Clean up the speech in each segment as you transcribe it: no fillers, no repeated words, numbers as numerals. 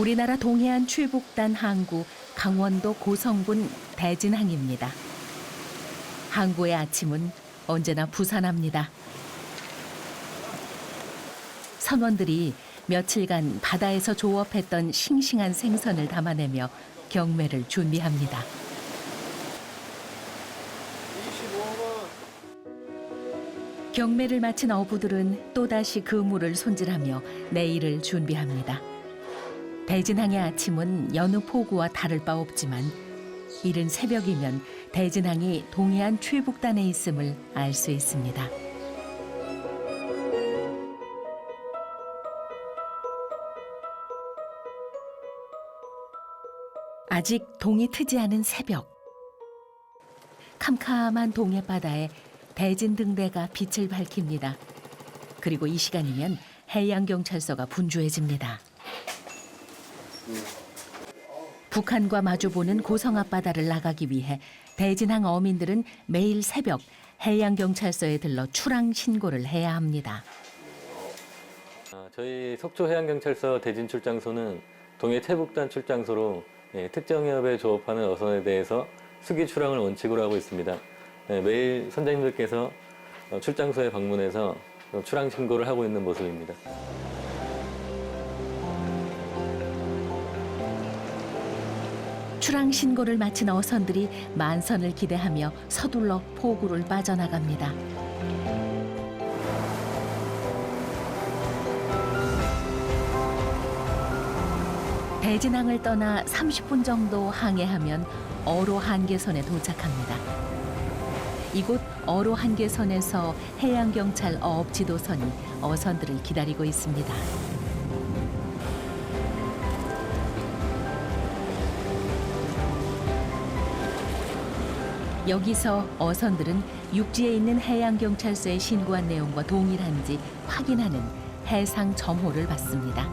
우리나라 동해안 최북단 항구 강원도 고성군 대진항입니다. 항구의 아침은 언제나 부산합니다. 선원들이 며칠간 바다에서 조업했던 싱싱한 생선을 담아내며 경매를 준비합니다. 경매를 마친 어부들은 또다시 그물을 손질하며 내일을 준비합니다. 대진항의 아침은 여느 포구와 다를 바 없지만 이른 새벽이면 대진항이 동해안 최북단에 있음을 알 수 있습니다. 아직 동이 트지 않은 새벽. 캄캄한 동해 바다에 대진 등대가 빛을 밝힙니다. 그리고 이 시간이면 해양경찰서가 분주해집니다. 북한과 마주보는 고성 앞바다를 나가기 위해 대진항 어민들은 매일 새벽 해양경찰서에 들러 출항 신고를 해야 합니다. 저희 속초해양경찰서 대진출장소는 동해 최북단 출장소로 특정 해역에 조업하는 어선에 대해서 수기 출항을 원칙으로 하고 있습니다. 매일 선장님들께서 출장소에 방문해서 출항 신고를 하고 있는 모습입니다. 출항 신고를 마친 어선들이 만선을 기대하며 서둘러 포구를 빠져나갑니다. 대진항을 떠나 30분 정도 항해하면 어로 한계선에 도착합니다. 이곳 어로 한계선에서 해양경찰 어업 지도선이 어선들을 기다리고 있습니다. 여기서 어선들은 육지에 있는 해양경찰서에 신고한 내용과 동일한지 확인하는 해상 점호를 받습니다.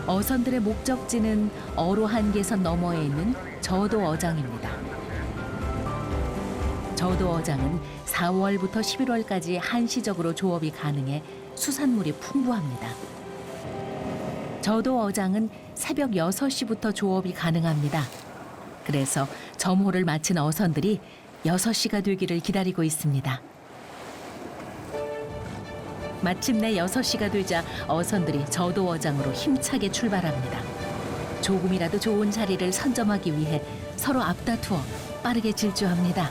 어선들의 목적지는 어로 한계선 너머에 있는 저도어장입니다. 저도어장은 4월부터 11월까지 한시적으로 조업이 가능해 수산물이 풍부합니다. 저도어장은 새벽 6시부터 조업이 가능합니다. 그래서 점호를 마친 어선들이 6시가 되기를 기다리고 있습니다. 마침내 6시가 되자 어선들이 저도어장으로 힘차게 출발합니다. 조금이라도 좋은 자리를 선점하기 위해 서로 앞다투어 빠르게 질주합니다.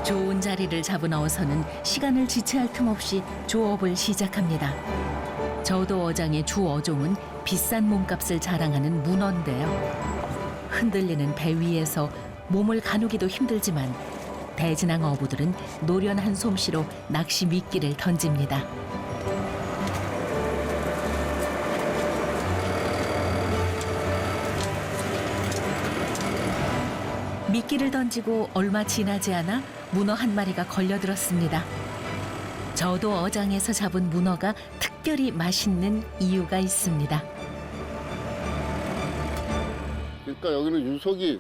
좋은 자리를 잡은 어선은 시간을 지체할 틈 없이 조업을 시작합니다. 저도어장의 주 어종은 비싼 몸값을 자랑하는 문어인데요. 흔들리는 배 위에서 몸을 가누기도 힘들지만 대진항 어부들은 노련한 솜씨로 낚시 미끼를 던집니다. 미끼를 던지고 얼마 지나지 않아 문어 한 마리가 걸려들었습니다. 저도 어장에서 잡은 문어가 특별히 맛있는 이유가 있습니다. 그러니까 여기는 유속이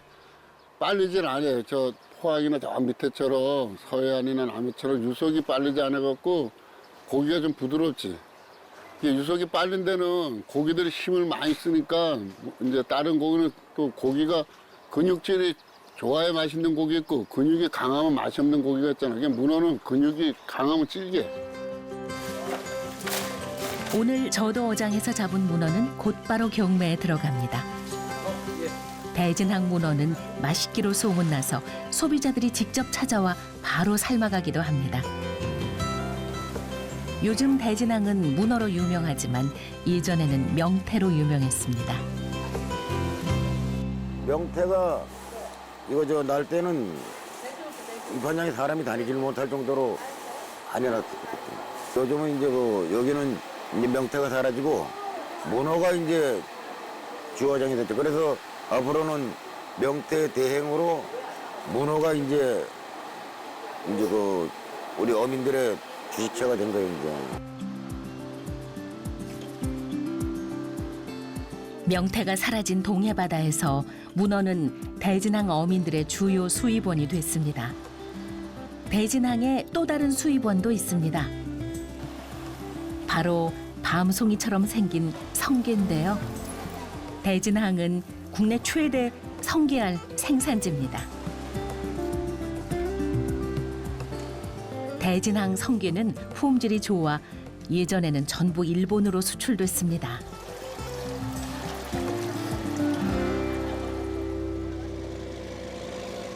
빠르질 않아요. 저 포항이나 저 밑에처럼 서해안이나 남해처럼 유속이 빠르지 않아갖고 고기가 좀 부드럽지. 유속이 빠른 데는 고기들이 힘을 많이 쓰니까 이제 다른 고기는 또 고기가 근육질이 좋아야 맛있는 고기 있고 근육이 강하면 맛이 없는 고기가 있잖아. 그냥 문어는 근육이 강하면 질게. 오늘 저도어장에서 잡은 문어는 곧바로 경매에 들어갑니다. 대진항 문어는 맛있기로 소문나서 소비자들이 직접 찾아와 바로 삶아가기도 합니다. 요즘 대진항은 문어로 유명하지만 이전에는 명태로 유명했습니다. 명태가 이거 저 날 때는 이 반장에 사람이 다니질 못할 정도로 안 해놨어요. 요즘은 이제 여기는 이제 명태가 사라지고 문어가 이제 주어장이 됐죠. 그래서 앞으로는 명태 대행으로 문어가 이제 우리 어민들의 주식처가 된 거예요, 이제. 명태가 사라진 동해바다에서 문어는 대진항 어민들의 주요 수입원이 됐습니다. 대진항에 또 다른 수입원도 있습니다. 바로 밤송이처럼 생긴 성게인데요. 대진항은 국내 최대 성게알 생산지입니다. 대진항 성게는 품질이 좋아 예전에는 전부 일본으로 수출됐습니다.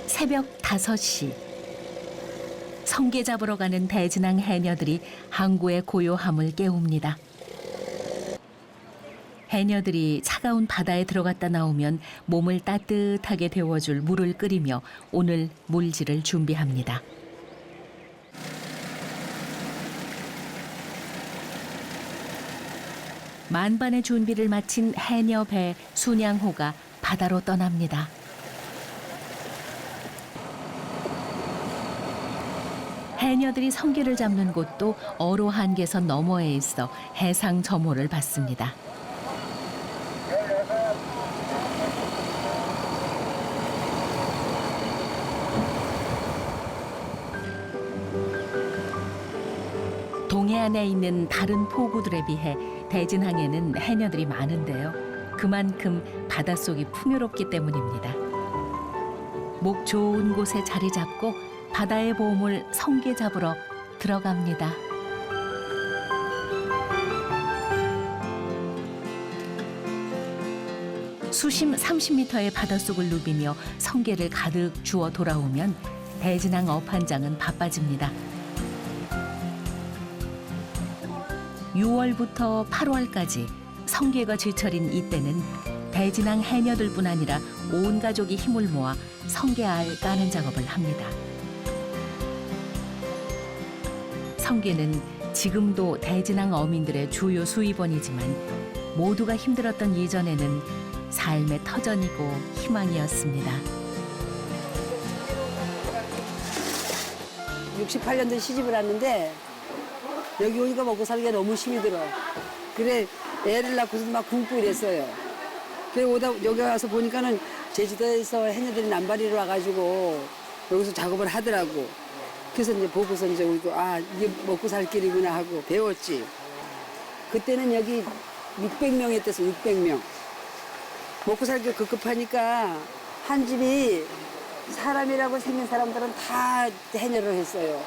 새벽 5시. 성게 잡으러 가는 대진항 해녀들이 항구의 고요함을 깨웁니다. 해녀들이 차가운 바다에 들어갔다 나오면 몸을 따뜻하게 데워줄 물을 끓이며 오늘 물질을 준비합니다. 만반의 준비를 마친 해녀 배 순양호가 바다로 떠납니다. 해녀들이 성게를 잡는 곳도 어로 한계선 너머에 있어 해상 점호를 받습니다. 동해안에 있는 다른 포구들에 비해 대진항에는 해녀들이 많은데요. 그만큼 바닷속이 풍요롭기 때문입니다. 목 좋은 곳에 자리 잡고 바다의 보물 성게 잡으러 들어갑니다. 수심 30m의 바닷속을 누비며 성게를 가득 주워 돌아오면 대진항 어판장은 바빠집니다. 6월부터 8월까지 성게가 제철인 이때는 대진항 해녀들뿐 아니라 온 가족이 힘을 모아 성게알 까는 작업을 합니다. 성게는 지금도 대진항 어민들의 주요 수입원이지만 모두가 힘들었던 이전에는 삶의 터전이고 희망이었습니다. 68년도에 시집을 왔는데 여기 오니까 먹고 살기가 너무 힘이 들어. 그래 애를 낳고서 막 굶고 이랬어요. 그래 여기 와서 보니까는 제주도에서 해녀들이 남바리로 와가지고 여기서 작업을 하더라고. 그래서 이제 보고서 이제 우리도 이게 먹고 살 길이구나 하고 배웠지. 그때는 여기 600명 했댔어. 600명. 먹고 살기 급급하니까 한 집이 사람이라고 생긴 사람들은 다 해녀를 했어요.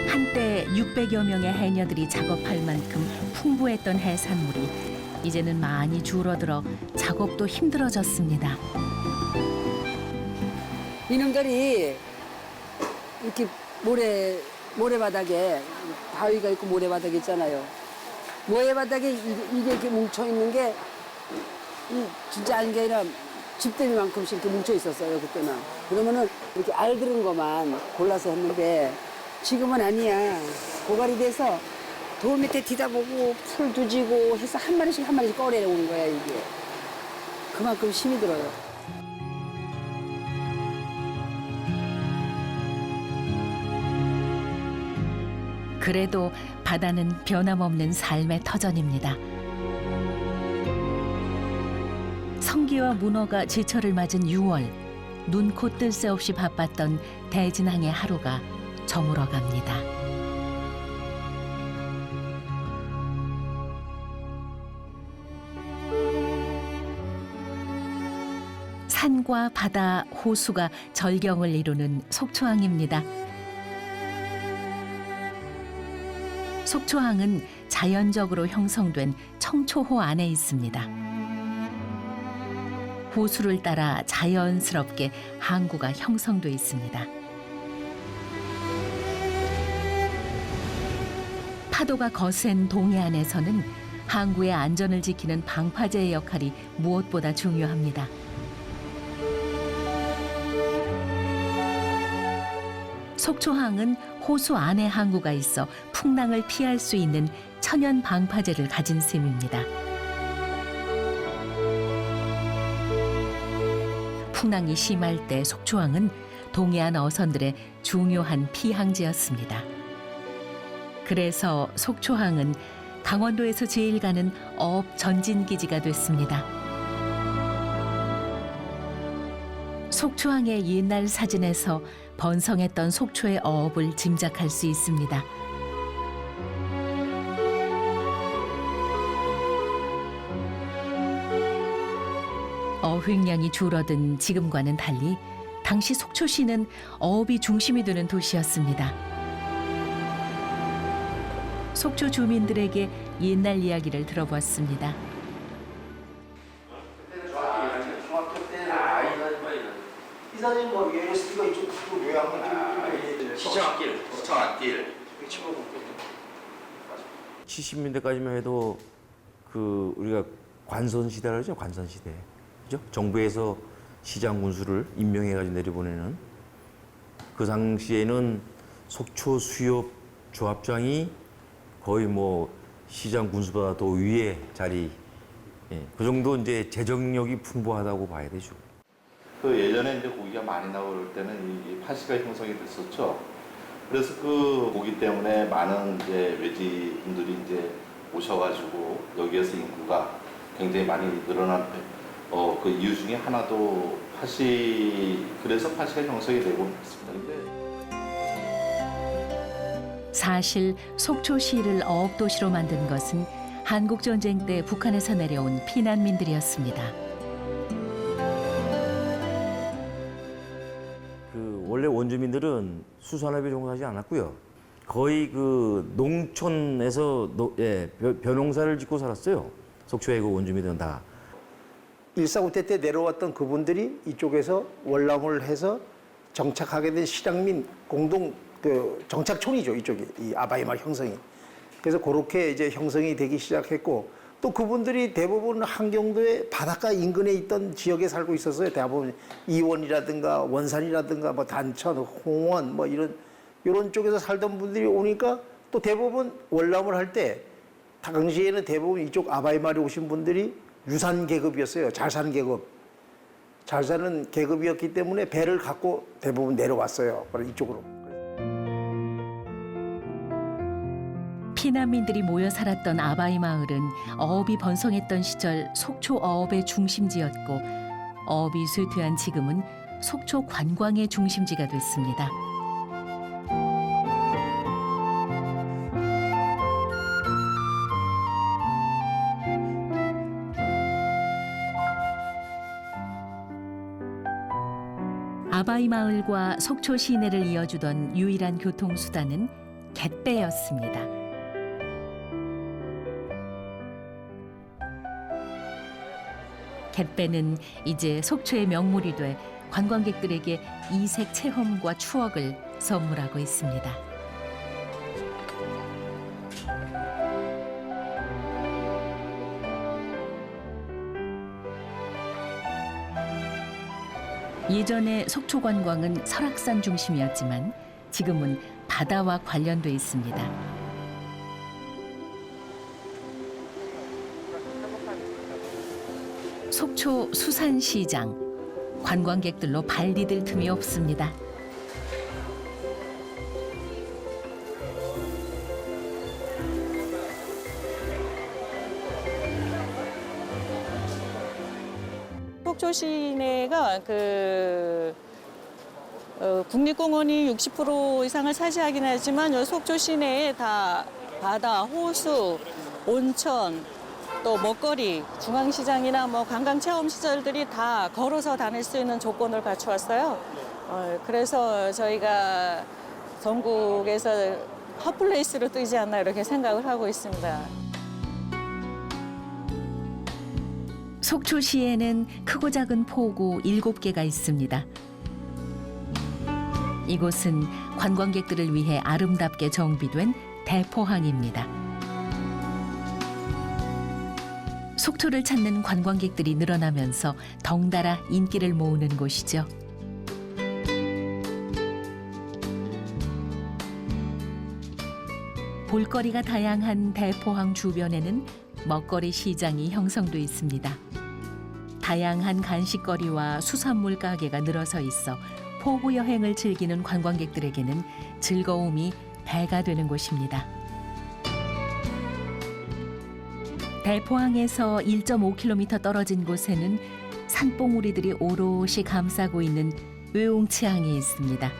한때 600여 명의 해녀들이 작업할 만큼 풍부했던 해산물이 이제는 많이 줄어들어 작업도 힘들어졌습니다. 이놈들이 이렇게 모래바닥에 바위가 있고 모래바닥 있잖아요. 모래바닥에 이게 이렇게 뭉쳐 있는 게 진짜 아닌 게 아니라 집더미만큼씩 이렇게 뭉쳐 있었어요 그때는. 그러면은 이렇게 알 들은 것만 골라서 했는데 지금은 아니야. 고갈이 돼서 돌 밑에 뒤다보고 풀 두지고 해서 한 마리씩 꺼내오는 거야 이게. 그만큼 힘이 들어요. 그래도 바다는 변함없는 삶의 터전입니다. 성게와 문어가 제철을 맞은 6월, 눈코 뜰 새 없이 바빴던 대진항의 하루가 저물어 갑니다. 산과 바다, 호수가 절경을 이루는 속초항입니다. 속초항은 자연적으로 형성된 청초호 안에 있습니다. 호수를 따라 자연스럽게 항구가 형성돼 있습니다. 파도가 거센 동해안에서는 항구의 안전을 지키는 방파제의 역할이 무엇보다 중요합니다. 속초항은 호수 안에 항구가 있어 풍랑을 피할 수 있는 천연 방파제를 가진 셈입니다. 풍랑이 심할 때 속초항은 동해안 어선들의 중요한 피항지였습니다. 그래서 속초항은 강원도에서 제일 가는 어업 전진기지가 됐습니다. 속초항의 옛날 사진에서 번성했던 속초의 어업을 짐작할 수 있습니다. 어획량이 줄어든 지금과는 달리 당시 속초시는 어업이 중심이 되는 도시였습니다. 속초 주민들에게 옛날 이야기를 들어봤습니다. 이 사진 뭐 USB가 이쪽 요약을 시청 앞길. 70년대까지만 해도 그 우리가 관선 시대라고 하죠. 관선 시대. 그죠? 정부에서 시장 군수를 임명해가지고 내려보내는 그 당시에는 속초 수협 조합장이 거의 뭐 시장 군수보다 더 위에 자리, 그 정도 이제 재정력이 풍부하다고 봐야 되죠. 그 예전에 이제 고기가 많이 나올 때는 이 파시가 형성이 됐었죠. 그래서 그 고기 때문에 많은 이제 외지분들이 이제 오셔가지고 여기에서 인구가 굉장히 많이 늘어난 그 이유 중에 하나도 그래서 파시가 형성이 되고 있습니다. 사실 속초시를 어업도시로 만든 것은 한국전쟁 때 북한에서 내려온 피난민들이었습니다. 원래 원주민들은 수산업에 종사하지 않았고요. 거의 그 농촌에서 벼농사를 짓고 살았어요. 속초의 그 원주민들은 다. 149대 때 내려왔던 그분들이 이쪽에서 월남을 해서 정착하게 된 실향민 공동 그 정착촌이죠. 이쪽이 이 아바이마을 형성이. 그래서 그렇게 이제 형성이 되기 시작했고 또 그분들이 대부분 한경도의 바닷가 인근에 있던 지역에 살고 있었어요. 대부분 이원이라든가 원산이라든가 뭐 단천, 홍원 뭐 이런 쪽에서 살던 분들이 오니까 또 대부분 월남을 할 때 당시에는 대부분 이쪽 아바이마을에 오신 분들이 유산 계급이었어요. 잘 사는 계급. 잘 사는 계급이었기 때문에 배를 갖고 대부분 내려왔어요. 바로 이쪽으로. 피난민들이 모여 살았던 아바이 마을은 어업이 번성했던 시절 속초 어업의 중심지였고 어업이 쇠퇴한 지금은 속초 관광의 중심지가 됐습니다. 아바이 마을과 속초 시내를 이어주던 유일한 교통수단은 갯배였습니다. 갯배는 이제 속초의 명물이 돼 관광객들에게 이색 체험과 추억을 선물하고 있습니다. 예전에 속초 관광은 설악산 중심이었지만 지금은 바다와 관련돼 있습니다. 속초 수산시장, 관광객들로 발 디딜 틈이 없습니다. 속초 시내가 국립공원이 60% 이상을 차지하긴 하지만 요 속초 시내에 다 바다, 호수, 온천, 또 먹거리, 중앙시장이나 뭐 관광체험시설들이 다 걸어서 다닐 수 있는 조건을 갖추었어요. 그래서 저희가 전국에서 핫플레이스로 뜨지 않나 이렇게 생각을 하고 있습니다. 속초시에는 크고 작은 포구 7개가 있습니다. 이곳은 관광객들을 위해 아름답게 정비된 대포항입니다. 속초를 찾는 관광객들이 늘어나면서 덩달아 인기를 모으는 곳이죠. 볼거리가 다양한 대포항 주변에는 먹거리 시장이 형성돼 있습니다. 다양한 간식거리와 수산물 가게가 늘어서 있어 포구 여행을 즐기는 관광객들에게는 즐거움이 배가 되는 곳입니다. 대포항에서 1.5km 떨어진 곳에는 산봉우리들이 오롯이 감싸고 있는 의웅치항이 있습니다.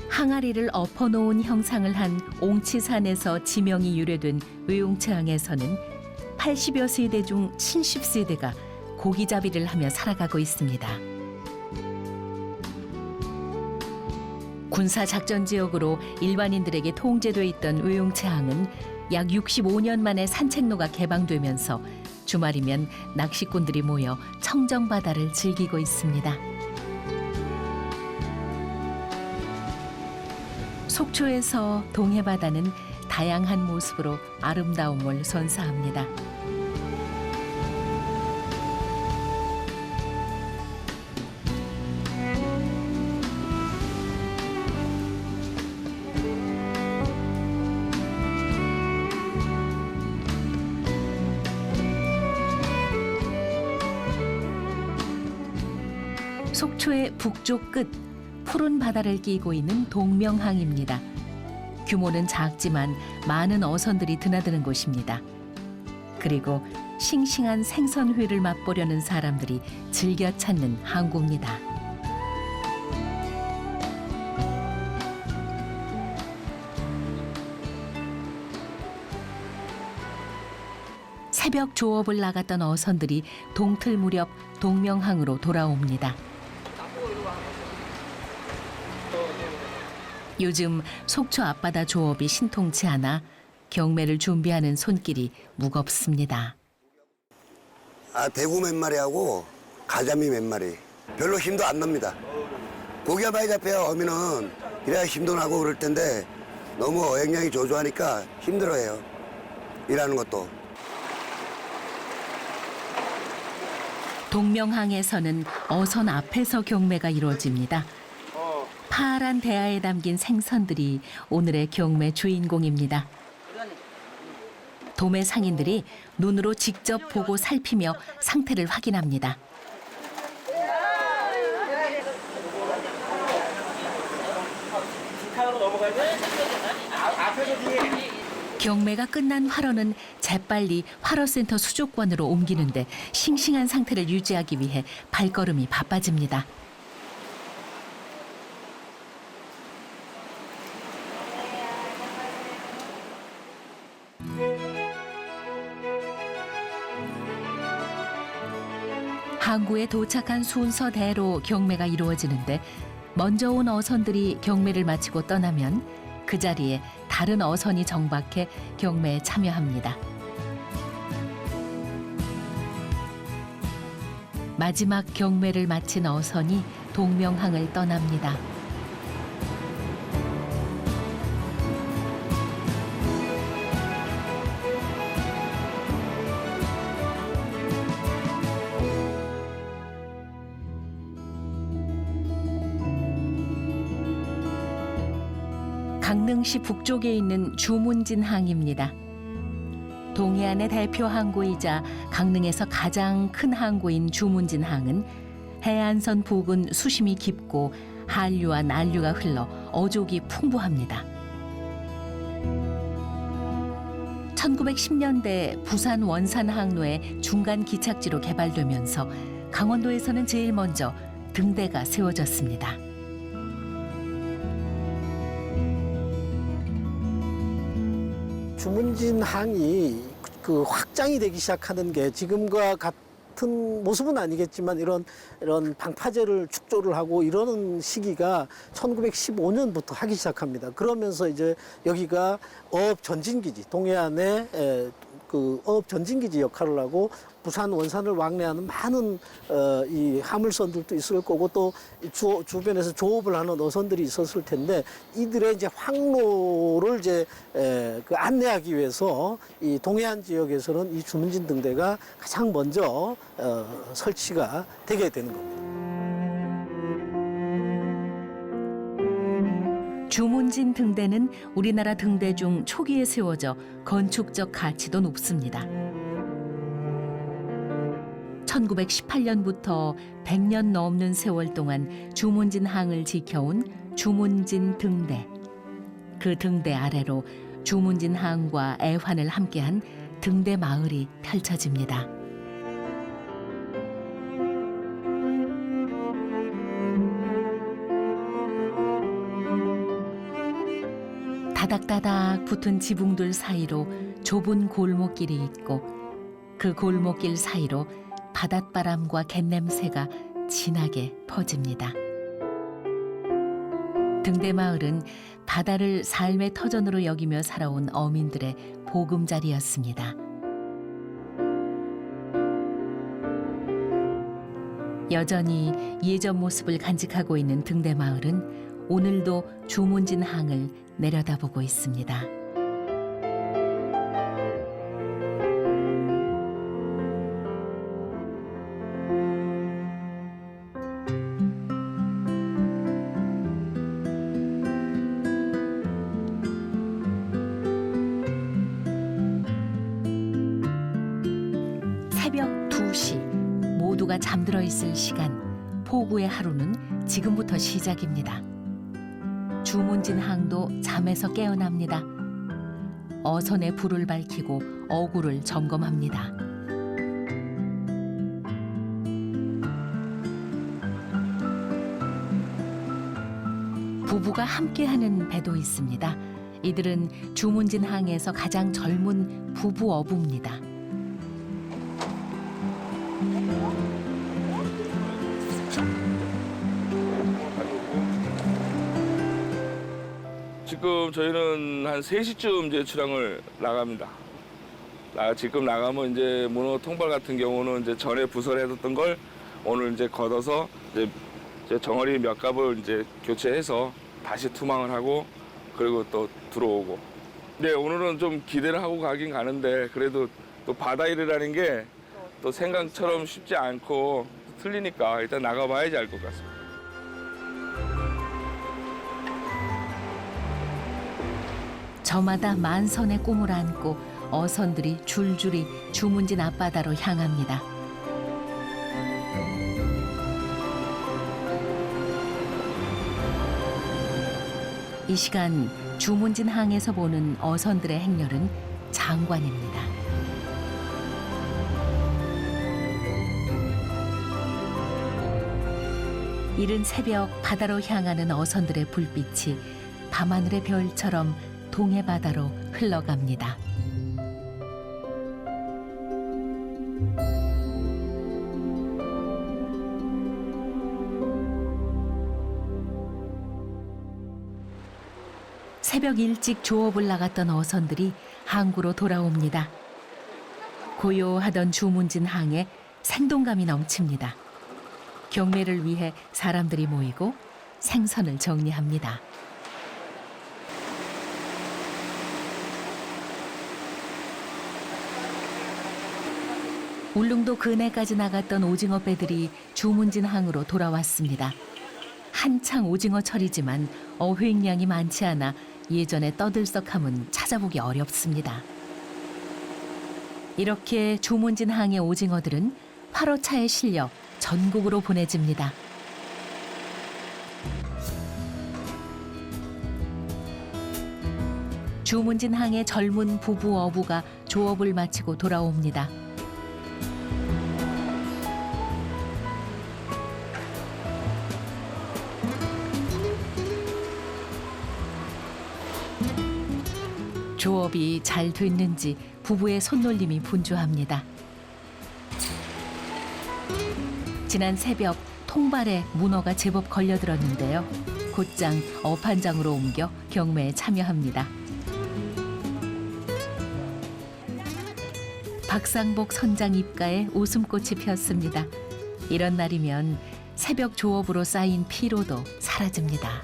항아리를 엎어놓은 형상을 한 옹치산에서 지명이 유래된 의웅치항에서는 80여 세대 중 70세대가 고기잡이를 하며 살아가고 있습니다. 군사작전지역으로 일반인들에게 통제돼 있던 의웅치항은 약 65년 만에 산책로가 개방되면서 주말이면 낚시꾼들이 모여 청정바다를 즐기고 있습니다. 속초에서 동해바다는 다양한 모습으로 아름다움을 선사합니다. 속초의 북쪽 끝 푸른 바다를 끼고 있는 동명항입니다. 규모는 작지만 많은 어선들이 드나드는 곳입니다. 그리고 싱싱한 생선회를 맛보려는 사람들이 즐겨 찾는 항구입니다. 새벽 조업을 나갔던 어선들이 동틀 무렵 동명항으로 돌아옵니다. 요즘 속초 앞바다 조업이 신통치 않아 경매를 준비하는 손길이 무겁습니다. 대구 몇 마리하고 가자미 몇 마리. 별로 힘도 안 납니다. 고기가 많이 잡혀야 어미는 이래야 힘도 나고 그럴 텐데 너무 어획량이 조조하니까 힘들어해요. 일하는 것도. 동명항에서는 어선 앞에서 경매가 이루어집니다. 파란 대야에 담긴 생선들이 오늘의 경매 주인공입니다. 도매 상인들이 눈으로 직접 보고 살피며 상태를 확인합니다. 경매가 끝난 활어는 재빨리 활어센터 수족관으로 옮기는데 싱싱한 상태를 유지하기 위해 발걸음이 바빠집니다. 항구에 도착한 순서대로 경매가 이루어지는데 먼저 온 어선들이 경매를 마치고 떠나면 그 자리에 다른 어선이 정박해 경매에 참여합니다. 마지막 경매를 마친 어선이 동명항을 떠납니다. 강릉시 북쪽에 있는 주문진항입니다. 동해안의 대표 항구이자 강릉에서 가장 큰 항구인 주문진항은 해안선 부근 수심이 깊고 한류와 난류가 흘러 어족이 풍부합니다. 1910년대 부산 원산 항로의 중간 기착지로 개발되면서 강원도에서는 제일 먼저 등대가 세워졌습니다. 주문진항이 그 확장이 되기 시작하는 게 지금과 같은 모습은 아니겠지만 이런 방파제를 축조를 하고 이러는 시기가 1915년부터 하기 시작합니다. 그러면서 이제 여기가 어업 전진기지, 동해안의 그 어업 전진기지 역할을 하고 부산 원산을 왕래하는 많은 이 화물선들도 있을 거고 또 주변에서 조업을 하는 어선들이 있었을 텐데 이들의 이제 항로를 이제 그 안내하기 위해서 이 동해안 지역에서는 이 주문진 등대가 가장 먼저 설치가 되게 되는 겁니다. 주문진 등대는 우리나라 등대 중 초기에 세워져 건축적 가치도 높습니다. 1918년부터 100년 넘는 세월 동안 주문진항을 지켜온 주문진 등대. 그 등대 아래로 주문진항과 애환을 함께한 등대 마을이 펼쳐집니다. 다닥다닥 붙은 지붕들 사이로 좁은 골목길이 있고 그 골목길 사이로 바닷바람과 갯냄새가 진하게 퍼집니다. 등대마을은 바다를 삶의 터전으로 여기며 살아온 어민들의 보금자리였습니다. 여전히 예전 모습을 간직하고 있는 등대마을은 오늘도 주문진 항을 내려다보고 있습니다. 새벽 2시 모두가 잠들어 있을 시간, 포구의 하루는 지금부터 시작입니다. 주문진 항도 잠에서 깨어납니다. 어선에 불을 밝히고 어구를 점검합니다. 부부가 함께하는 배도 있습니다. 이들은 주문진 항에서 가장 젊은 부부 어부입니다. 지금 저희는 한 3시쯤 이제 출항을 나갑니다. 지금 나가면 이제 문어 통발 같은 경우는 이제 전에 부설해뒀던 걸 오늘 이제 걷어서 이제 정어리 몇 갑을 이제 교체해서 다시 투망을 하고 그리고 또 들어오고. 네, 오늘은 좀 기대를 하고 가긴 가는데 그래도 또 바다 일이라는 게 또 생각처럼 쉽지 않고 틀리니까 일단 나가봐야지 알 것 같습니다. 저마다 만선의 꿈을 안고 어선들이 줄줄이 주문진 앞바다로 향합니다. 이 시간 주문진 항에서 보는 어선들의 행렬은 장관입니다. 이른 새벽 바다로 향하는 어선들의 불빛이 밤하늘의 별처럼 동해 바다로 흘러갑니다. 새벽 일찍 조업을 나갔던 어선들이 항구로 돌아옵니다. 고요하던 주문진 항에 생동감이 넘칩니다. 경매를 위해 사람들이 모이고 생선을 정리합니다. 울릉도 근해까지 나갔던 오징어 배들이 주문진 항으로 돌아왔습니다. 한창 오징어 철이지만 어획량이 많지 않아 예전의 떠들썩함은 찾아보기 어렵습니다. 이렇게 주문진 항의 오징어들은 화로차에 실려 전국으로 보내집니다. 주문진 항의 젊은 부부 어부가 조업을 마치고 돌아옵니다. 조업이 잘 됐는지 부부의 손놀림이 분주합니다. 지난 새벽 통발에 문어가 제법 걸려들었는데요. 곧장 어판장으로 옮겨 경매에 참여합니다. 박상복 선장 입가에 웃음꽃이 폈습니다. 이런 날이면 새벽 조업으로 쌓인 피로도 사라집니다.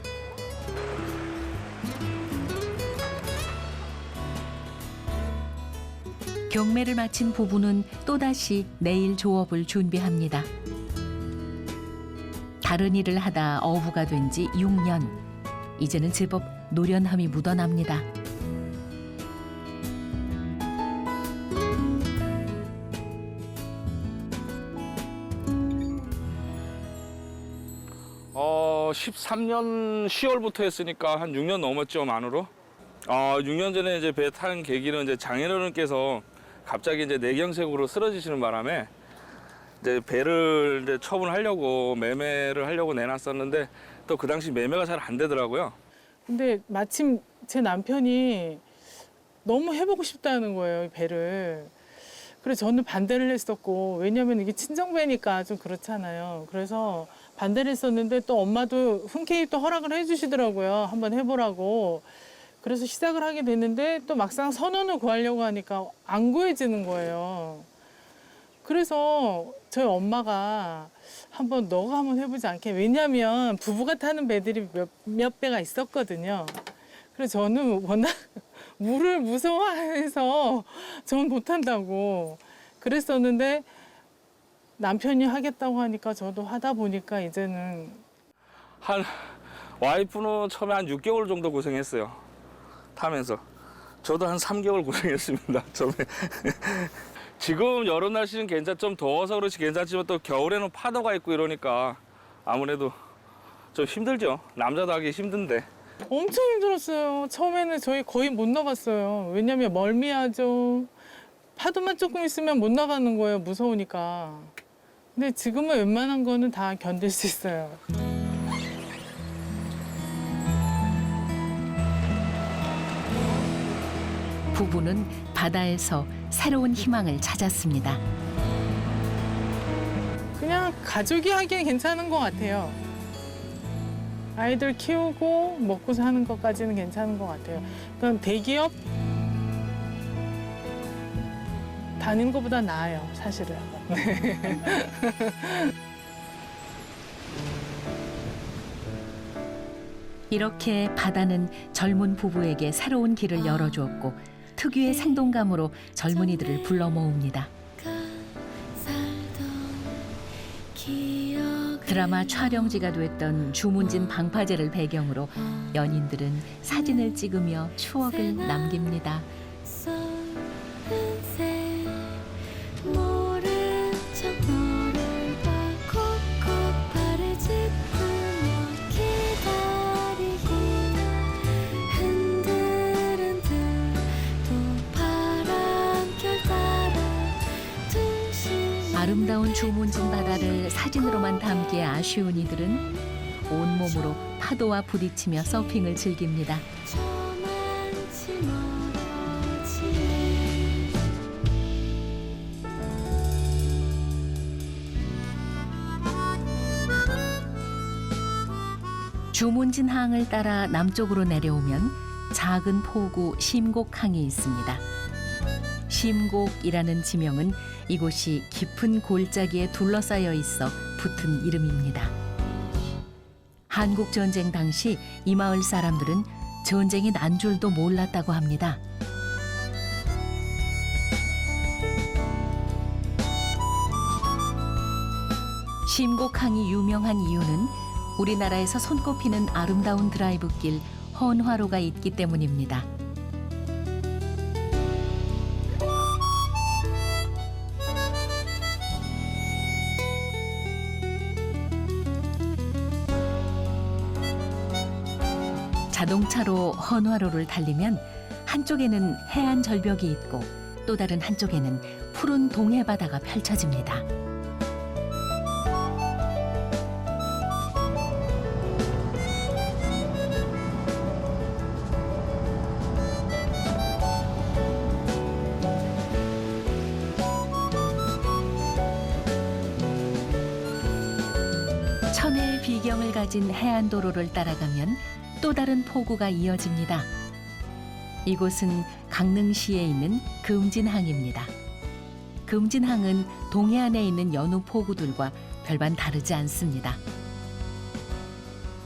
경매를 마친 부부는 또다시 내일 조업을 준비합니다. 다른 일을 하다 어부가 된 지 6년. 이제는 제법 노련함이 묻어납니다. 어, 13년 10월부터 했으니까 한 6년 넘었죠, 만으로. 6년 전에 이제 배 타는 계기는 이제 장인어른께서 갑자기 이제 뇌경색으로 쓰러지시는 바람에 이제 배를 이제 처분하려고 매매를 하려고 내놨었는데 또 그 당시 매매가 잘 안 되더라고요. 근데 마침 제 남편이 너무 해보고 싶다는 거예요, 이 배를. 그래서 저는 반대를 했었고, 왜냐면 이게 친정배니까 좀 그렇잖아요. 그래서 반대를 했었는데 또 엄마도 흔쾌히 또 허락을 해주시더라고요. 한번 해보라고. 그래서 시작을 하게 됐는데 또 막상 선원을 구하려고 하니까 안 구해지는 거예요. 그래서 저희 엄마가 너가 한번 해보지 않게. 왜냐면 부부가 타는 배들이 몇 배가 있었거든요. 그래서 저는 워낙 물을 무서워해서 전 못한다고 그랬었는데 남편이 하겠다고 하니까 저도 하다 보니까 이제는 와이프는 처음에 한 6개월 정도 고생했어요. 타면서. 저도 한 3개월 고생했습니다. 처음에. 지금 여름 날씨는 좀 더워서 그렇지 괜찮지만 또 겨울에는 파도가 있고 이러니까 아무래도 좀 힘들죠. 남자도 하기 힘든데. 엄청 힘들었어요. 처음에는 저희 거의 못 나갔어요. 왜냐면 멀미하죠. 파도만 조금 있으면 못 나가는 거예요. 무서우니까. 근데 지금은 웬만한 거는 다 견딜 수 있어요. 부부는 바다에서 새로운 희망을 찾았습니다. 그냥 가족이 하기엔 괜찮은 것 같아요. 아이들 키우고 먹고 사는 것까지는 괜찮은 것 같아요. 그러니까 대기업 다니는 것보다 나아요, 사실은. 이렇게 바다는 젊은 부부에게 새로운 길을 열어주었고 특유의 생동감으로 젊은이들을 불러 모읍니다. 드라마 촬영지가 됐던 주문진 방파제를 배경으로 연인들은 사진을 찍으며 추억을 남깁니다. 아름다운 주문진 바다를 사진으로만 담기에 아쉬운 이들은 온몸으로 파도와 부딪히며 서핑을 즐깁니다. 주문진 항을 따라 남쪽으로 내려오면 작은 포구 심곡항이 있습니다. 심곡이라는 지명은 이곳이 깊은 골짜기에 둘러싸여 있어 붙은 이름입니다. 한국전쟁 당시 이 마을 사람들은 전쟁이 난 줄도 몰랐다고 합니다. 심곡항이 유명한 이유는 우리나라에서 손꼽히는 아름다운 드라이브길 헌화로가 있기 때문입니다. 자동차로 헌화로를 달리면 한쪽에는 해안 절벽이 있고 또 다른 한쪽에는 푸른 동해 바다가 펼쳐집니다. 천혜의 비경을 가진 해안도로를 따라가면 또 다른 포구가 이어집니다. 이곳은 강릉시에 있는 금진항입니다. 금진항은 동해안에 있는 여느 포구들과 별반 다르지 않습니다.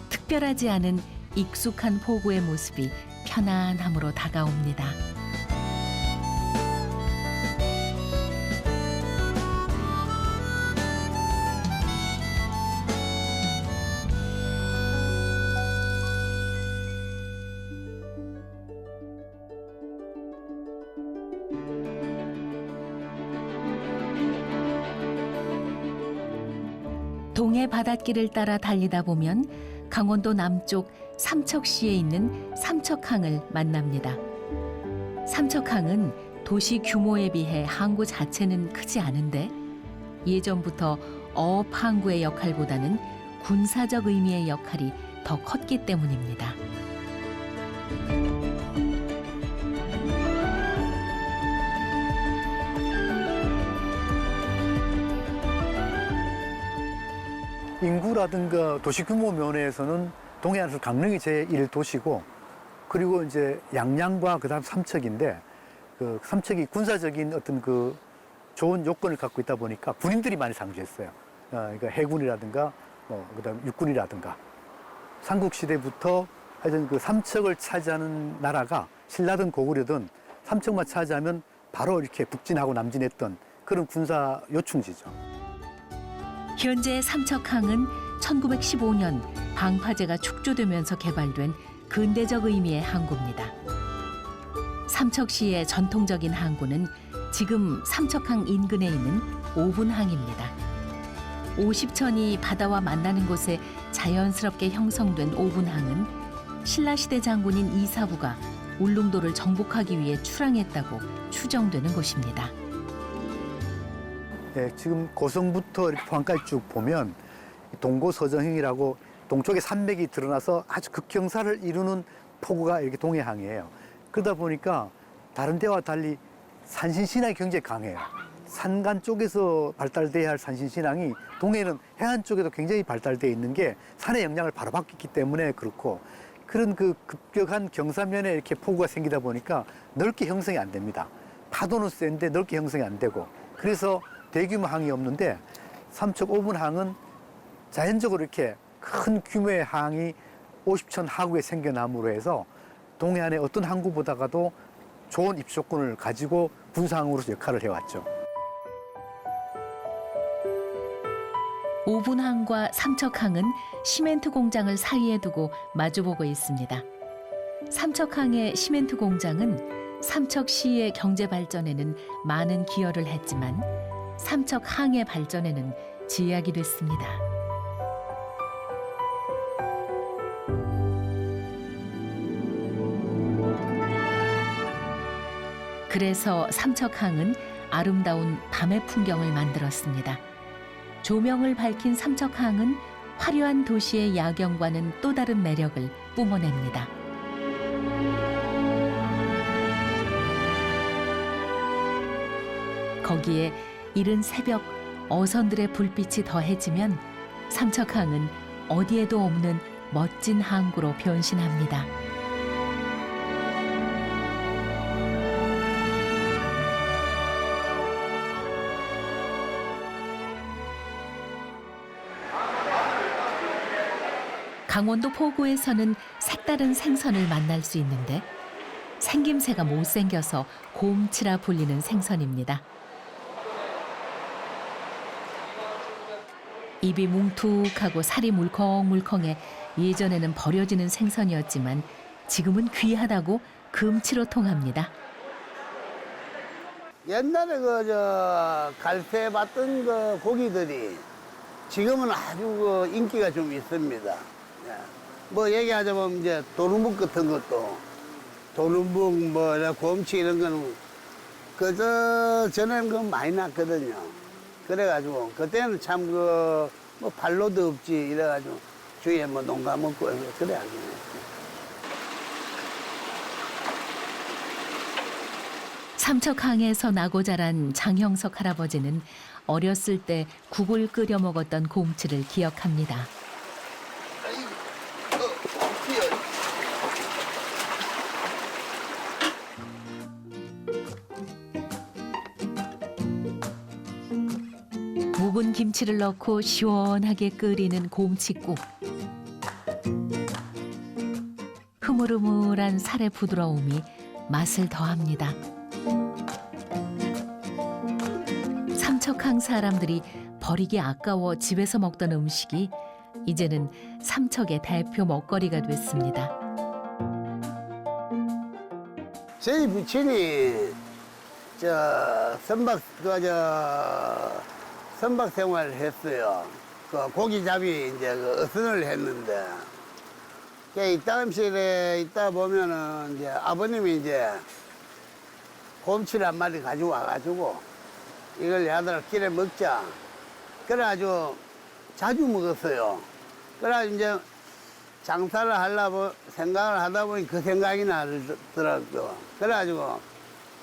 특별하지 않은 익숙한 포구의 모습이 편안함으로 다가옵니다. 동해 바닷길을 따라 달리다 보면 강원도 남쪽 삼척시에 있는 삼척항을 만납니다. 삼척항은 도시 규모에 비해 항구 자체는 크지 않은데 예전부터 어업 항구의 역할보다는 군사적 의미의 역할이 더 컸기 때문입니다. 인구라든가 도시 규모 면에서는 동해안에서 강릉이 제1도시고 그리고 이제 양양과 그다음 삼척인데 그 삼척이 군사적인 어떤 그 좋은 요건을 갖고 있다 보니까 군인들이 많이 상주했어요. 그러니까 해군이라든가 그다음 육군이라든가 삼국 시대부터 하여튼 그 삼척을 차지하는 나라가 신라든 고구려든 삼척만 차지하면 바로 이렇게 북진하고 남진했던 그런 군사 요충지죠. 현재 삼척항은 1915년 방파제가 축조되면서 개발된 근대적 의미의 항구입니다. 삼척시의 전통적인 항구는 지금 삼척항 인근에 있는 오분항입니다. 50천이 바다와 만나는 곳에 자연스럽게 형성된 오분항은 신라시대 장군인 이사부가 울릉도를 정복하기 위해 출항했다고 추정되는 곳입니다. 네, 지금 고성부터 이렇게 포항까지 쭉 보면 동고서정형이라고 동쪽에 산맥이 드러나서 아주 극경사를 이루는 포구가 이렇게 동해항이에요. 그러다 보니까 다른 데와 달리 산신신앙이 굉장히 강해요. 산간 쪽에서 발달돼야 할 산신신앙이 동해는 해안 쪽에도 굉장히 발달되어 있는 게 산의 영향을 바로 받기 때문에 그렇고 그런 그 급격한 경사면에 이렇게 포구가 생기다 보니까 넓게 형성이 안 됩니다. 파도는 센데 넓게 형성이 안 되고 그래서 대규모 항이 없는데 삼척 오분항은 자연적으로 이렇게 큰 규모의 항이 50천 하구에 생겨남으로 해서 동해안의 어떤 항구보다가도 좋은 입조권을 가지고 군사항으로서 역할을 해왔죠. 오분항과 삼척항은 시멘트 공장을 사이에 두고 마주보고 있습니다. 삼척항의 시멘트 공장은 삼척시의 경제 발전에는 많은 기여를 했지만 삼척항의 발전에는 제약이 됐습니다. 그래서 삼척항은 아름다운 밤의 풍경을 만들었습니다. 조명을 밝힌 삼척항은 화려한 도시의 야경과는 또 다른 매력을 뿜어냅니다. 거기에 이른 새벽 어선들의 불빛이 더해지면 삼척항은 어디에도 없는 멋진 항구로 변신합니다. 강원도 포구에서는 색다른 생선을 만날 수 있는데 생김새가 못생겨서 곰치라 불리는 생선입니다. 입이 뭉툭하고 살이 물컹물컹해 예전에는 버려지는 생선이었지만 지금은 귀하다고 금치로 통합니다. 옛날에 갈새 봤던 그 고기들이 지금은 아주 인기가 좀 있습니다. 뭐 얘기하자면 이제 도루묵 같은 것도 도루묵 곰치 이런 거는 그저 전에는 그 많이 났거든요. 그래가지고 그때는 참 뭐 발로도 없지 이래가지고 주위에 뭐 농가 먹고 그래가지고. 삼척항에서 나고 자란 장형석 할아버지는 어렸을 때 국을 끓여 먹었던 곰치를 기억합니다. 묵은 김치를 넣고 시원하게 끓이는 곰칫국. 흐물흐물한 살의 부드러움이 맛을 더합니다. 삼척항 사람들이 버리기 아까워 집에서 먹던 음식이 이제는 삼척의 대표 먹거리가 됐습니다. 저희 부친이 선박 생활을 했어요. 그 고기잡이 이제 어선을 했는데, 입다음실에 있다 보면은 이제 아버님이 이제 곰치를 한 마리 가지고 와가지고 이걸 야들 길에 먹자. 그래가지고 자주 먹었어요. 그래가지고 이제 장사를 하려고 생각을 하다 보니 그 생각이 나더라고요. 그래가지고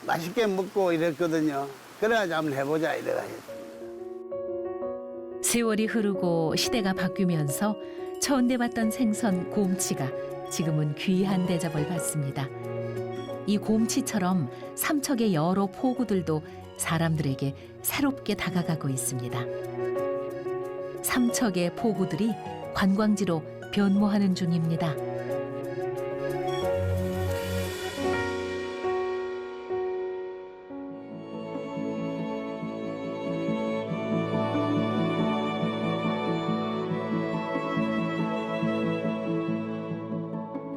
맛있게 먹고 이랬거든요. 그래가지고 한번 해보자 이래가지고. 세월이 흐르고 시대가 바뀌면서 처음내봤던 생선 곰치가 지금은 귀한 대접을 받습니다. 이 곰치처럼 삼척의 여러 포구들도 사람들에게 새롭게 다가가고 있습니다. 삼척의 포구들이 관광지로 변모하는 중입니다.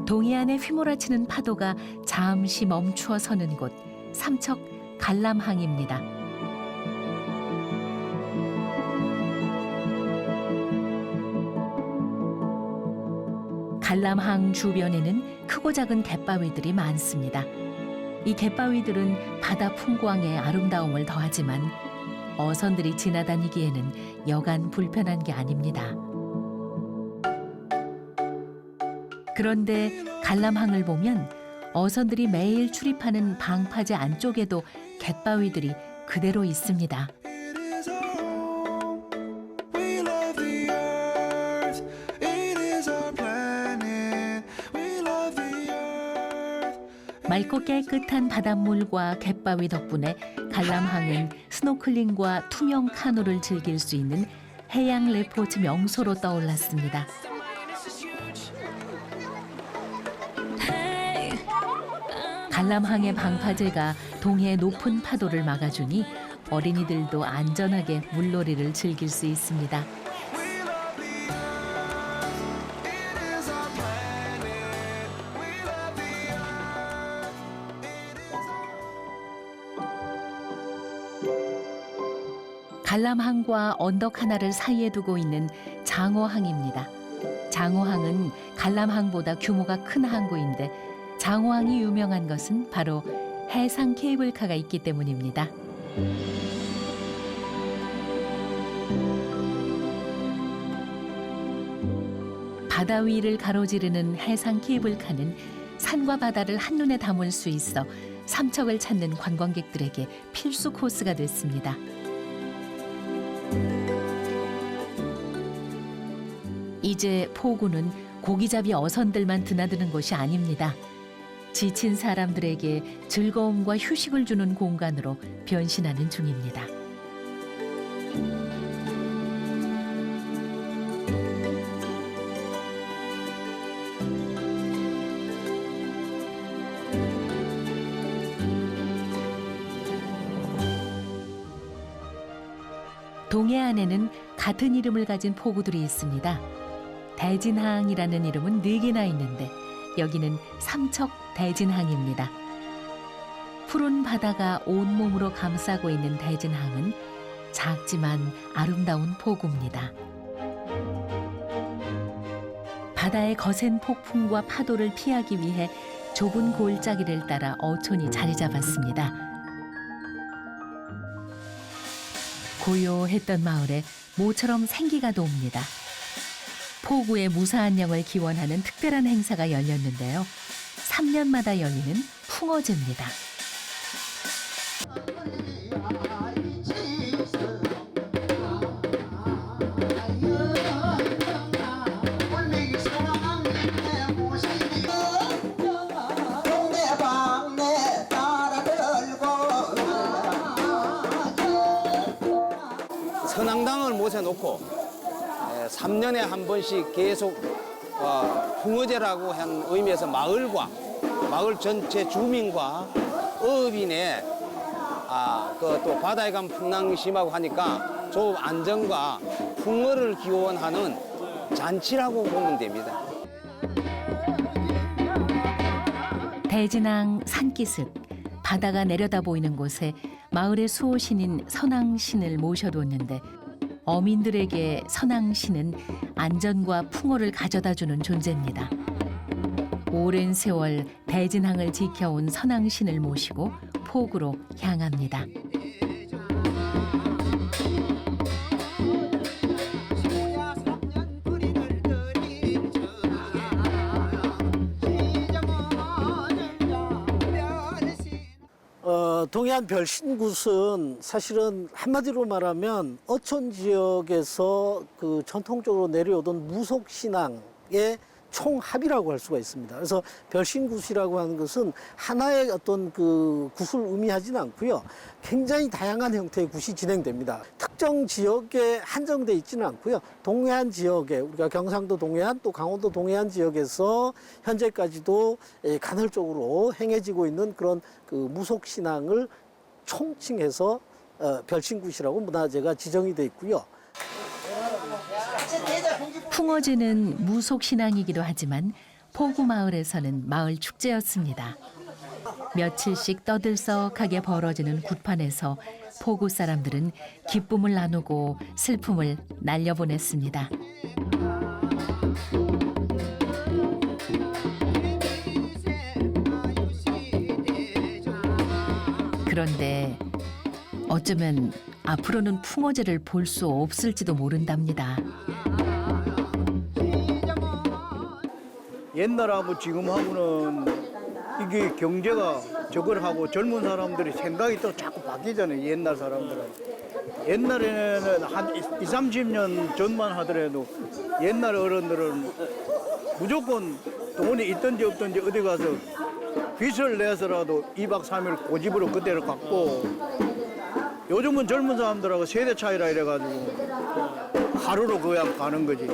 동해안에 휘몰아치는 파도가 잠시 멈추어 서는 곳 삼척 갈람항입니다. 갈람항 주변에는 크고 작은 갯바위들이 많습니다. 이 갯바위들은 바다 풍광에 아름다움을 더하지만 어선들이 지나다니기에는 여간 불편한 게 아닙니다. 그런데 갈람항을 보면 어선들이 매일 출입하는 방파제 안쪽에도 갯바위들이 그대로 있습니다. 맑고 깨끗한 바닷물과 갯바위 덕분에 갈람항은 스노클링과 투명 카누를 즐길 수 있는 해양 레포츠 명소로 떠올랐습니다. 갈람항의 방파제가 동해의 높은 파도를 막아주니 어린이들도 안전하게 물놀이를 즐길 수 있습니다. 갈람항과 언덕 하나를 사이에 두고 있는 장어항입니다. 장어항은 갈람항보다 규모가 큰 항구인데 장어항이 유명한 것은 바로 해상 케이블카가 있기 때문입니다. 바다 위를 가로지르는 해상 케이블카는 산과 바다를 한눈에 담을 수 있어 삼척을 찾는 관광객들에게 필수 코스가 됐습니다. 이제 포구는 고기잡이 어선들만 드나드는 곳이 아닙니다. 지친 사람들에게 즐거움과 휴식을 주는 공간으로 변신하는 중입니다. 동해안에는 같은 이름을 가진 포구들이 있습니다. 대진항이라는 이름은 4개나 있는데 여기는 삼척 대진항입니다. 푸른 바다가 온몸으로 감싸고 있는 대진항은 작지만 아름다운 포구입니다. 바다의 거센 폭풍과 파도를 피하기 위해 좁은 골짜기를 따라 어촌이 자리 잡았습니다. 고요했던 마을에 모처럼 생기가 돕니다. 포구의 무사한 영을 기원하는 특별한 행사가 열렸는데요. 3년마다 열리는 풍어제입니다. 선앙당을 모셔놓고 3년에 한 번씩 계속 풍어제라고 한 의미에서 마을 전체 주민과 어업인의 또 바다에 가면 풍랑이 심하고 하니까 좀 안전과 풍어를 기원하는 잔치라고 보면 됩니다. 대진항 산기슭, 바다가 내려다 보이는 곳에 마을의 수호신인 선왕신을 모셔뒀는데 어민들에게 선왕신은 안전과 풍어를 가져다주는 존재입니다. 오랜 세월 대진항을 지켜온 선왕신을 모시고 포구로 향합니다. 동해안 별신굿은 사실은 한마디로 말하면 어촌 지역에서 그 전통적으로 내려오던 무속 신앙의 총합이라고 할 수가 있습니다. 그래서 별신굿이라고 하는 것은 하나의 어떤 그 굿을 의미하지는 않고요. 굉장히 다양한 형태의 굿이 진행됩니다. 특정 지역에 한정돼 있지는 않고요. 동해안 지역에 우리가 경상도 동해안 또 강원도 동해안 지역에서 현재까지도 간헐적으로 행해지고 있는 그런 그 무속 신앙을 총칭해서 별신굿이라고 문화재가 지정이 돼 있고요. 풍어제는 무속 신앙이기도 하지만 포구 마을에서는 마을 축제였습니다. 며칠씩 떠들썩하게 벌어지는 굿판에서 포구 사람들은 기쁨을 나누고 슬픔을 날려보냈습니다. 그런데 어쩌면 앞으로는 풍어제를 볼 수 없을지도 모른답니다. 옛날하고 지금하고는 이게 경제가 저걸 하고 젊은 사람들이 생각이 또 자꾸 바뀌잖아요. 옛날 사람들은. 옛날에는 한 20, 30년 전만 하더라도 옛날 어른들은 무조건 돈이 있든지 없든지 어디 가서 빚을 내서라도 2박 3일 고집으로 그때를 갔고 요즘은 젊은 사람들하고 세대 차이라 이래가지고 하루로 그냥 가는 거지.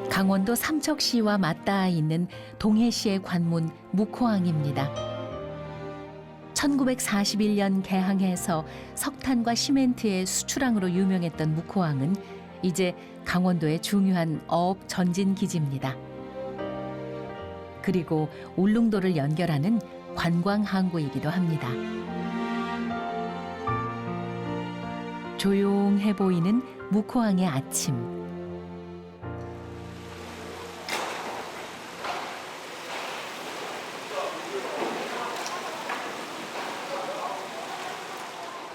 강원도 삼척시와 맞닿아 있는 동해시의 관문 묵호항입니다. 1941년 개항해서 석탄과 시멘트의 수출항으로 유명했던 묵호항은 이제 강원도의 중요한 어업 전진 기지입니다. 그리고 울릉도를 연결하는 관광 항구이기도 합니다. 조용해 보이는 묵호항의 아침.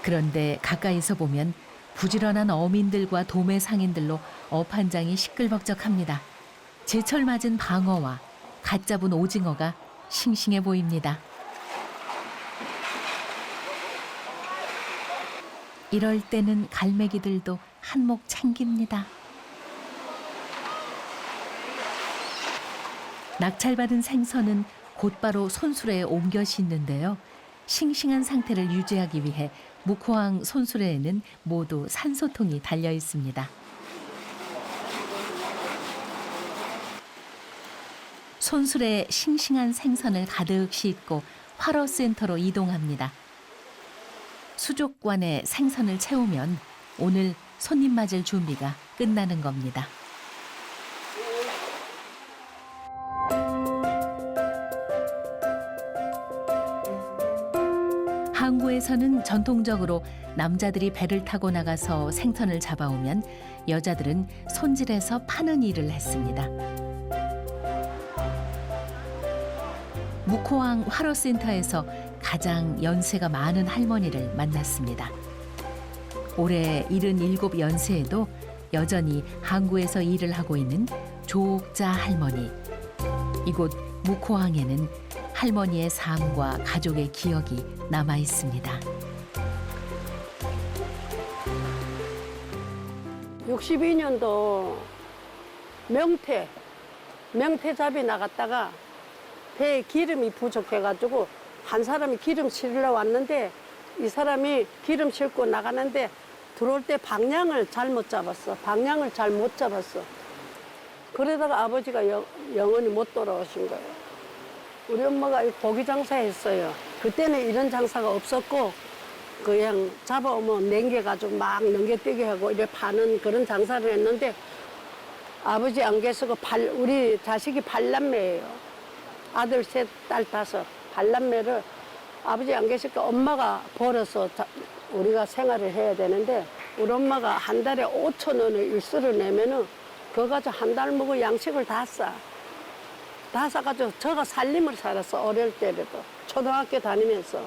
그런데 가까이서 보면 부지런한 어민들과 도매 상인들로 업 한장이 시끌벅적합니다. 제철 맞은 방어와 갓 잡은 오징어가 싱싱해 보입니다. 이럴 때는 갈매기들도 한몫 챙깁니다. 낙찰받은 생선은 곧바로 손수레에 옮겨 싣는데요. 싱싱한 상태를 유지하기 위해 묵호항 손수레에는 모두 산소통이 달려 있습니다. 손수레에 싱싱한 생선을 가득 싣고 활어센터로 이동합니다. 수족관에 생선을 채우면 오늘 손님 맞을 준비가 끝나는 겁니다. 항구에서는 전통적으로 남자들이 배를 타고 나가서 생선을 잡아오면 여자들은 손질해서 파는 일을 했습니다. 묵호항 활어센터에서 가장 연세가 많은 할머니를 만났습니다. 올해 77연세에도 여전히 항구에서 일을 하고 있는 조옥자 할머니. 이곳 묵호항에는 할머니의 삶과 가족의 기억이 남아 있습니다. 62년도 명태잡이 나갔다가 배에 기름이 부족해가지고 한 사람이 기름 실으러 왔는데 이 사람이 기름 싣고 나가는데 들어올 때 방향을 잘못 잡았어. 그러다가 아버지가 영원히 못 돌아오신 거예요. 우리 엄마가 고기 장사 했어요. 그때는 이런 장사가 없었고 그냥 잡아오면 냉겨가지고 막 넘겨뛰게 하고 이래 파는 그런 장사를 했는데 아버지 안 계시고 우리 자식이 8남매예요. 아들 셋, 딸 5. 8남매를 아버지 안 계시니까 엄마가 벌어서 우리가 생활을 해야 되는데 우리 엄마가 한 달에 5,000원을 일수를 내면은 그거 가지고 한 달 먹을 양식을 다 싸. 다 싸가지고 저가 살림을 살았어, 어릴 때라도. 초등학교 다니면서.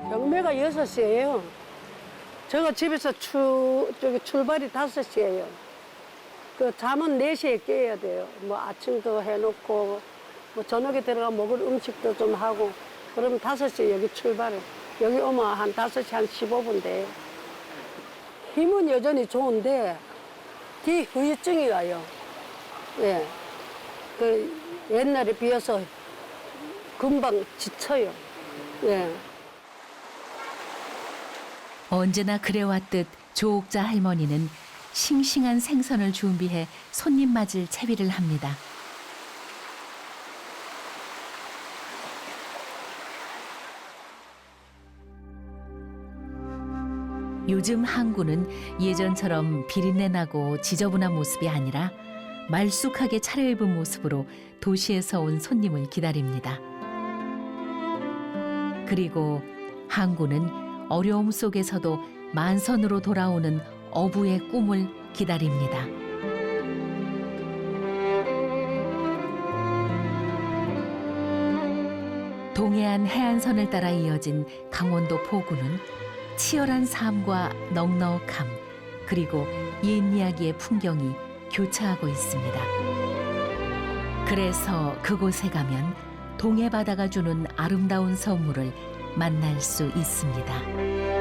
경매가 6시예요. 제가 집에서 출발이 5시예요. 그 잠은 4시에 깨야 돼요. 뭐 아침도 해놓고 뭐 저녁에 들어가 먹을 음식도 좀 하고 그러면 5시에 여기 출발을. 여기 오면 한 5시 한 15분 돼요. 힘은 여전히 좋은데 뒤 후유증이 와요. 예. 그 옛날에 비해서 금방 지쳐요. 예. 언제나 그래왔듯 조옥자 할머니는 싱싱한 생선을 준비해 손님 맞을 채비를 합니다. 요즘 항구는 예전처럼 비린내 나고 지저분한 모습이 아니라 말쑥하게 차려입은 모습으로 도시에서 온 손님을 기다립니다. 그리고 항구는 어려움 속에서도 만선으로 돌아오는 어부의 꿈을 기다립니다. 동해안 해안선을 따라 이어진 강원도 포구는 치열한 삶과 넉넉함 그리고 옛 이야기의 풍경이 교차하고 있습니다. 그래서 그곳에 가면 동해 바다가 주는 아름다운 선물을 만날 수 있습니다.